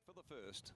For the first.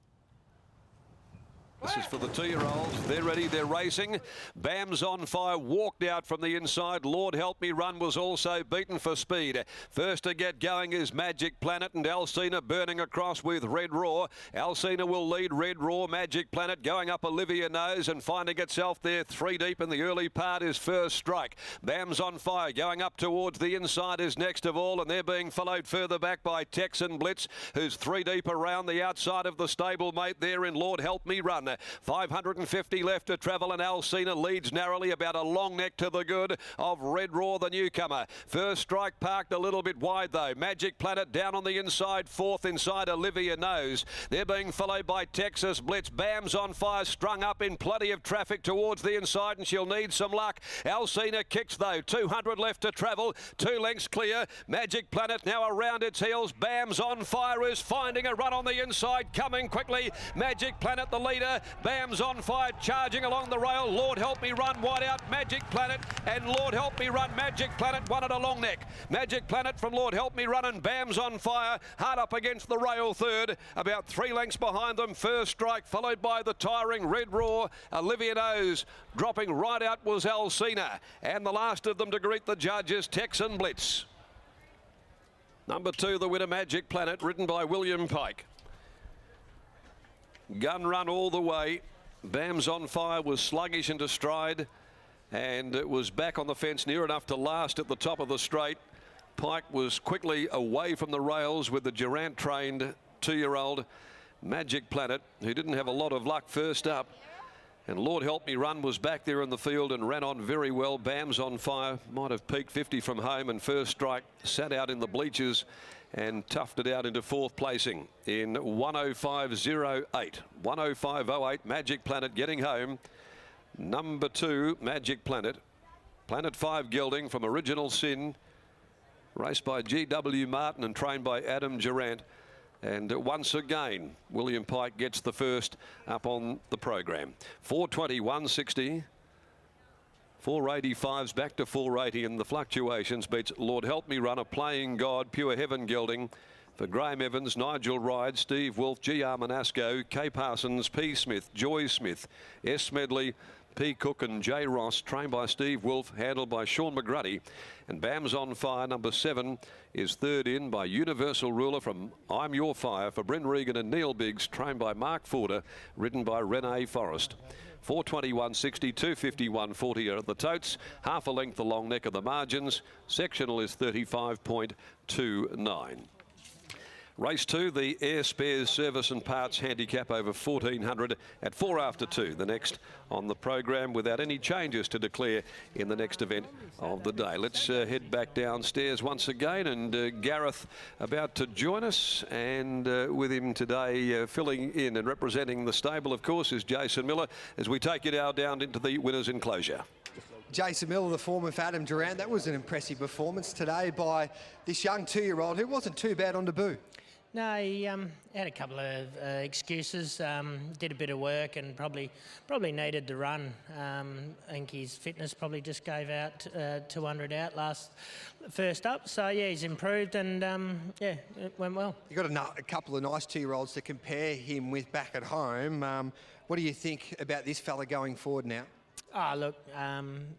This is for the 2-year-olds. They're ready. They're racing. Bam's on fire. Walked out from the inside. Lord Help Me Run was also beaten for speed. First to get going is Magic Planet, and Alcina burning across with Red Raw. Alcina will lead Red Raw. Magic Planet going up Olivia Nose and finding itself there 3 deep in the early part is First Strike. Bam's on fire. Going up towards the inside is next of all, and they're being followed further back by Texan Blitz, who's 3 deep around the outside of the stablemate there in Lord Help Me Run. 550 left to travel, and Alcina leads narrowly about a long neck to the good of Red Raw, the newcomer. First Strike parked a little bit wide though. Magic Planet down on the inside, 4th inside Olivia Nose. They're being followed by Texas Blitz. Bam's on fire, strung up in plenty of traffic towards the inside, and she'll need some luck. Alcina kicks though, 200 left to travel, 2 lengths clear. Magic Planet now around its heels. Bam's on fire is finding a run on the inside, coming quickly. Magic Planet the leader. Bam's on fire, charging along the rail. Lord Help Me Run wide out. Magic Planet and Lord Help Me Run. Magic Planet won at a long neck. Magic Planet from Lord Help Me Run, and Bam's on fire, hard up against the rail third. About 3 lengths behind them. First Strike followed by the tiring Red Raw. Olivia Nose dropping right out was Alcina, and the last of them to greet the judges, Texan Blitz. Number 2, the winner, Magic Planet, ridden by William Pike. Gun run all the way. Bam's on fire was sluggish into stride, and it was back on the fence near enough to last at the top of the straight. Pike was quickly away from the rails with the Durant trained 2-year-old Magic Planet, who didn't have a lot of luck first up. And Lord Help Me Run was back there in the field and ran on very well. Bam's on fire might have peaked 50 from home, and First Strike sat out in the bleachers and toughed it out into 4th placing in 105.08. 105.08. Magic Planet getting home. Number 2, Magic Planet. Planet 5 gelding from Original Sin, raced by G.W. Martin and trained by Adam Durant. And once again, William Pike gets the first up on the program. 420, 160. 485's back to 480, and the fluctuations beats Lord Help Me Run, a Playing God, Pure Heaven gelding for Graham Evans, Nigel Ride, Steve Wolfe, G.R. Manasco, K. Parsons, P. Smith, Joy Smith, S. Smedley, P. Cook and J. Ross, trained by Steve Wolfe, handled by Sean McGruddy. And Bam's on fire, number 7, is third in by Universal Ruler from I'm Your Fire for Bryn Regan and Neil Biggs, trained by Mark Forder, ridden by Renee Forrest. 420, 160, 250, 140 are at the totes. Half a length the long neck of the margins. Sectional is 35.29. Race 2, the Air Spares Service and Parts Handicap over 1400 at 4 after 2. The next on the program without any changes to declare in the next event of the day. Let's head back downstairs once again, and Gareth about to join us, and with him today filling in and representing the stable, of course, is Jason Miller, as we take you now down into the winners' enclosure. Jason Miller, the form of Adam Durant. That was an impressive performance today by this young 2-year-old who wasn't too bad on debut. No, he had a couple of excuses, did a bit of work and probably needed the run. I think his fitness probably just gave out 200 out first up. So, yeah, he's improved, and, yeah, it went well. You've got a couple of nice 2-year-olds to compare him with back at home. What do you think about this fella going forward now? Oh, look,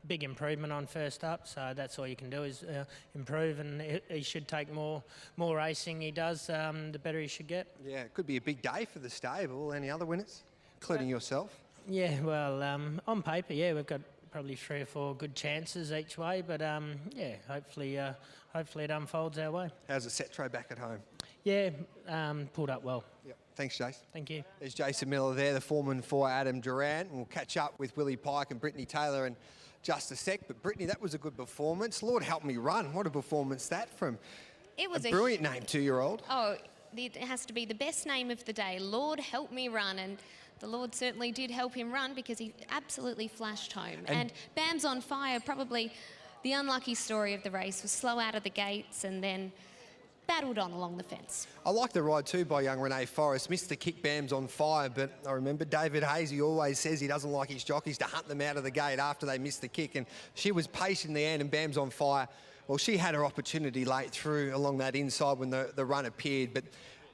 big improvement on first up, so that's all you can do is improve, and he should take more racing he does, the better he should get. Yeah, it could be a big day for the stable. Any other winners, including yourself? Yeah, well, on paper, yeah, we've got probably 3 or 4 good chances each way, but yeah, hopefully it unfolds our way. How's the Cetro back at home? Yeah, pulled up well. Yep. Thanks, Jason. Thank you. There's Jason Miller there, the foreman for Adam Durant, and we'll catch up with Willie Pike and Brittany Taylor in just a sec. But Brittany, that was a good performance. Lord Help Me Run, what a performance that from it was a brilliant name, 2-year-old. Oh, it has to be the best name of the day, Lord Help Me Run, and the Lord certainly did help him run because he absolutely flashed home. And Bam's on fire, probably the unlucky story of the race, was slow out of the gates and then battled on along the fence. I like the ride too by young Renee Forrest. Missed the kick, Bam's on fire, but I remember David Hayes, he always says he doesn't like his jockeys to hunt them out of the gate after they miss the kick, and she was patient in the end, and Bam's on fire. Well, she had her opportunity late through along that inside when the run appeared, but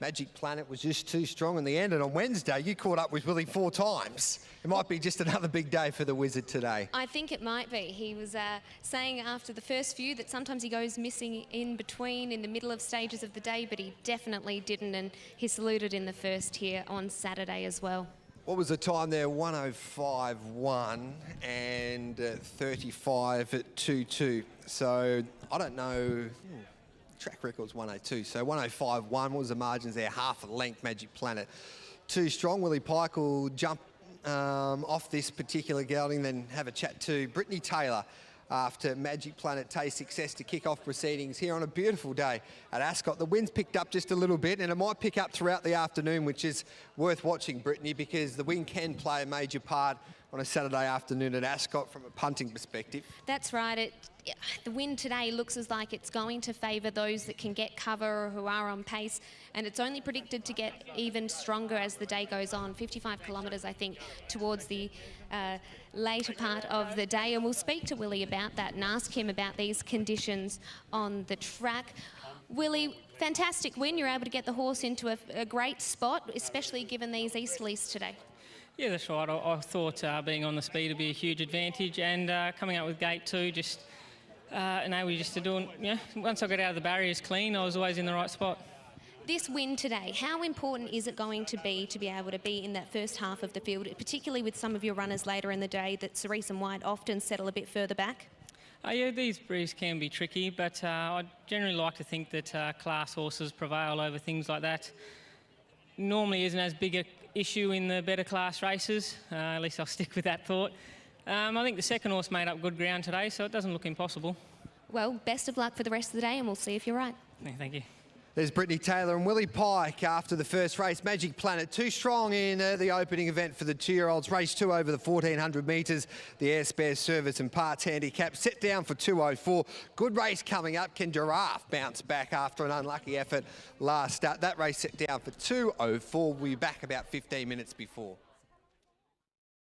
Magic Planet was just too strong in the end. And on Wednesday, you caught up with Willie 4 times. It might be just another big day for the Wizard today. I think it might be. He was saying after the first few that sometimes he goes missing in between, in the middle of stages of the day, but he definitely didn't, and he saluted in the first here on Saturday as well. What was the time there? 105.1 and 35.22. So I don't know. Track record's 102. So 105.1. What was the margins there? Half a length. Magic Planet too strong. Willie Pike will jump off this particular gelding, then have a chat to Brittany Taylor after Magic Planet taste success to kick off proceedings here on a beautiful day at Ascot. The wind's picked up just a little bit, and it might pick up throughout the afternoon, which is worth watching, Brittany, because the wind can play a major part on a Saturday afternoon at Ascot from a punting perspective. That's right. The wind today looks as like it's going to favour those that can get cover or who are on pace, and it's only predicted to get even stronger as the day goes on. 55 kilometres, I think, towards the later part of the day, and we'll speak to Willie about that and ask him about these conditions on the track. Willie, fantastic win. You're able to get the horse into a great spot, especially given these easterlies today. Yeah, that's right. I thought being on the speed would be a huge advantage, and coming up with gate 2 just enabled you just to do it. You know, once I got out of the barriers clean, I was always in the right spot. This win today, how important is it going to be able to be in that first half of the field, particularly with some of your runners later in the day that Cerise and White often settle a bit further back? Yeah, these breeds can be tricky, but I generally like to think that class horses prevail over things like that. Normally isn't as big a issue in the better class races. At least I'll stick with that thought. I think the second horse made up good ground today, so it doesn't look impossible. Well, best of luck for the rest of the day, and we'll see if you're right. Thank you. There's Brittany Taylor and Willie Pike after the first race. Magic Planet too strong in the opening event for the 2-year-olds. Race 2 over the 1,400 metres. The air spare service and parts handicap set down for 2:04. Good race coming up. Can Giraffe bounce back after an unlucky effort last start? That race set down for 2:04. We'll be back about 15 minutes before.